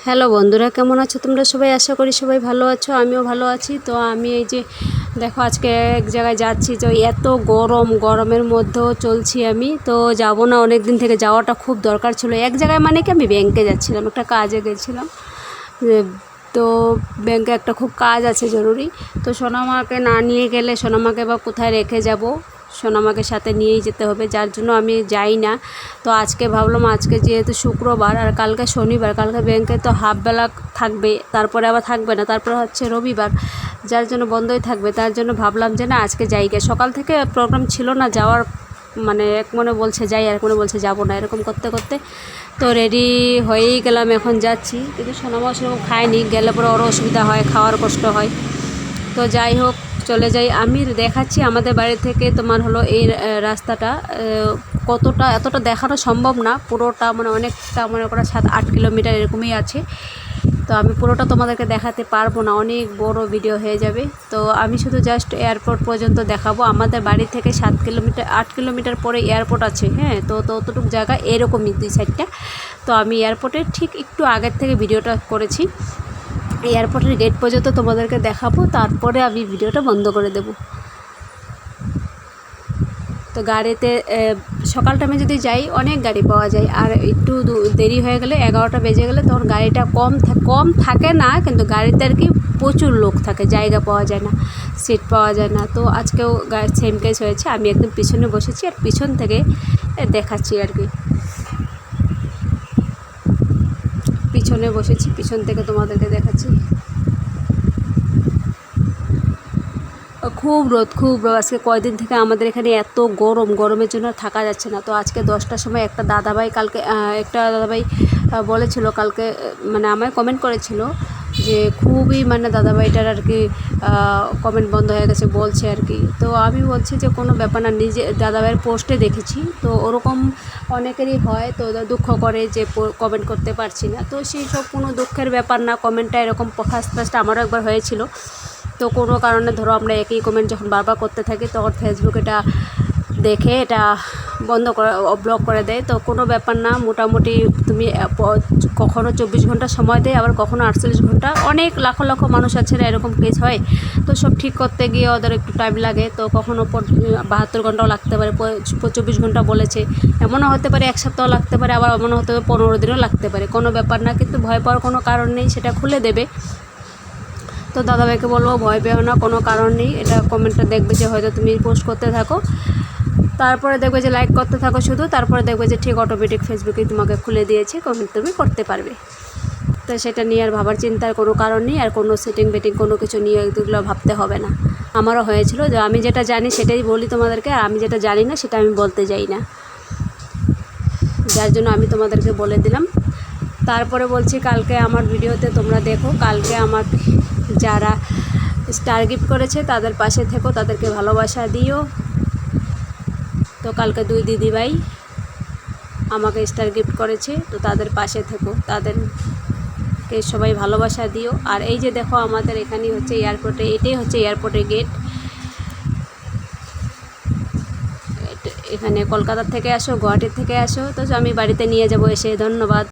Hello বন্ধুরা, কেমন আছো তোমরা সবাই? আশা করি সবাই ভালো আছো, আমিও ভালো আছি। তো আমি এই যে দেখো আজকে এক জায়গায় যাচ্ছি, তো এত গরমের মধ্যেও চলছি আমি। তো যাব না, অনেক দিন থেকে যাওয়াটা খুব দরকার ছিল এক জায়গায়, মানে কি আমি ব্যাংকে যাচ্ছিলাম, একটা কাজে গেছিলাম। তো ব্যাংকে একটা খুব কাজ আছে জরুরি। তো সোনামাকে না নিয়ে গেলে সোনামাকে বা কোথায় রেখে যাব, সোনামাকে সাথে নিয়েই যেতে হবে, যার জন্য আমি যাই না। তো আজকে ভাবলাম, আজকে যেহেতু শুক্রবার আর কালকে শনিবার, কালকে ব্যাংকে তো হাফবেলা থাকবে, তারপরে আবার থাকবে না, তারপরে হচ্ছে রবিবার, যার জন্য বন্ধই থাকবে। তার জন্য ভাবলাম যে না, আজকে যাইগে। সকাল থেকে প্রোগ্রাম ছিল না যাওয়ার, মানে এক মনে বলছে যাই আর এক মনে বলছে যাবো না, এরকম করতে করতে তো রেডি হয়েই গেলাম, এখন যাচ্ছি। কিন্তু সোনামাও সেরকম খায়নি, গেলে পরে ওরও অসুবিধা হয়, খাওয়ার কষ্ট হয়। তো যাই হোক, চলে যাই। আমি দেখাচ্ছি আমাদের বাড়ি থেকে তোমার হলো এই রাস্তাটা কতটা, এতটা দেখানো সম্ভব না পুরোটা, মানে অনেকটা মনে করো 7-8 কিলোমিটার এরকমই আছে। তো আমি পুরোটা তোমাদেরকে দেখাতে পারবো না, অনেক বড় ভিডিও হয়ে যাবে। তো আমি শুধু জাস্ট এয়ারপোর্ট পর্যন্ত দেখাবো। আমাদের বাড়ি থেকে 8 কিলোমিটার পরে এয়ারপোর্ট আছে, হ্যাঁ। তো ততটুকু জায়গা এরকমই দুই সাইডটা। তো আমি এয়ারপোর্টের ঠিক একটু আগের থেকে ভিডিওটা করেছি, এয়ারপোর্টের গেট পর্যন্ত তোমাদেরকে দেখাবো, তারপরে আমি ভিডিওটা বন্ধ করে দেব। তো গাড়িতে সকাল টাইমে যদি যাই অনেক গাড়ি পাওয়া যায়, আর একটু দেরি হয়ে গেলে 11টা বেজে গেলে তখন গাড়িটা কম থাকে না, কিন্তু গাড়িতে আর কি প্রচুর লোক থাকে, জায়গা পাওয়া যায় না, সিট পাওয়া যায় না। তো আজকেও সেম কেস হয়েছে, আমি একদম পিছনে বসেছি আর পিছন থেকে দেখাচ্ছি আর কি, পিছনে বসেছি, পিছন থেকে তোমাদেরকে দেখাচ্ছি। খুব রোদ আজকে কয়দিন থেকে আমাদের এখানে এত গরমের জন্য থাকা যাচ্ছে না। তো আজকে 10টার সময় একটা দাদাভাই বলেছিল কালকে, মানে আমায় কমেন্ট করেছিল যে খুবই, মানে দাদাভাইটার আর কি কমেন্ট বন্ধ হয়ে গেছে বলছে আর কি। তো আমি বলছি যে কোনো ব্যাপার না, নিজে দাদাভাইয়ের পোস্টে দেখেছি, তো ওরকম অনেকেরই হয়, তো দুঃখ করে যে কমেন্ট করতে পারছি না। তো সেই সব কোনো দুঃখের ব্যাপার না, কমেন্টটা এরকম ফার্স্ট আমারও একবার হয়েছিল। তো কোনো কারণে ধরো আমরা একই কমেন্ট যখন বারবার করতে থাকি, তখন ফেসবুক এটা দেখে এটা বন্ধ করে, ব্লক করে দেয়। তো কোনো ব্যাপার না, মোটামুটি তুমি কখনও 24 ঘন্টা সময় দেয়, আবার কখনও 48 ঘন্টা। অনেক লাখ মানুষ আছে না, এরকম কেস হয়। তো সব ঠিক করতে গিয়ে ওদের একটু টাইম লাগে, তো কখনও 72 ঘন্টাও লাগতে পারে, 24 ঘন্টা বলেছে, এমনও হতে পারে 1 সপ্তাহ লাগতে পারে, আবার এমনও হতে পারে 15 দিনও লাগতে পারে। কোনো ব্যাপার না, কিন্তু ভয় পাওয়ার কোনো কারণ নেই, সেটা খুলে দেবে। তো দাদাভাইকে বলবো ভয় পেও না, কোনো কারণ নেই। এটা কমেন্টটা দেখবে যে হয়তো তুমি পোস্ট করতে থাকো, তারপরে দেখবে যে লাইক করতে থাকো শুধু, তারপরে দেখবে যে ঠিক অটোমেটিক ফেসবুকে তোমাকে খুলে দিয়েছে, কমেন্ট তুমি করতে পারবে। তো সেটা নিয়ে আর ভাবার চিন্তার কোনো কারণ নেই, আর কোনো সেটিং কোনো কিছু নিয়ে এগুলো ভাবতে হবে না। আমারও হয়েছিল, যে আমি যেটা জানি সেটাই বলি তোমাদেরকে, আর আমি যেটা জানি না সেটা আমি বলতে যাই না, যার জন্য আমি তোমাদেরকে বলে দিলাম। তারপরে বলছি, কালকে আমার ভিডিওতে তোমরা দেখো, কালকে আমার যারা স্টার গিফট করেছে তাদের পাশে থেকো, তাদেরকে ভালোবাসা দিও। তো কালকে 2 দিদিভাই আমাকে স্টার গিফট করেছে, তো তাদের পাশে থেকো, তাদেরকে সবাই ভালোবাসা দিও। আর এই যে দেখো আমাদের এখানেই হচ্ছে এয়ারপোর্টে, এটাই হচ্ছে এয়ারপোর্টের গেট। এখানে কলকাতা থেকে আসো, গুয়াহাটির থেকে আসো, তো আমি বাড়িতে নিয়ে যাবো এসে। ধন্যবাদ।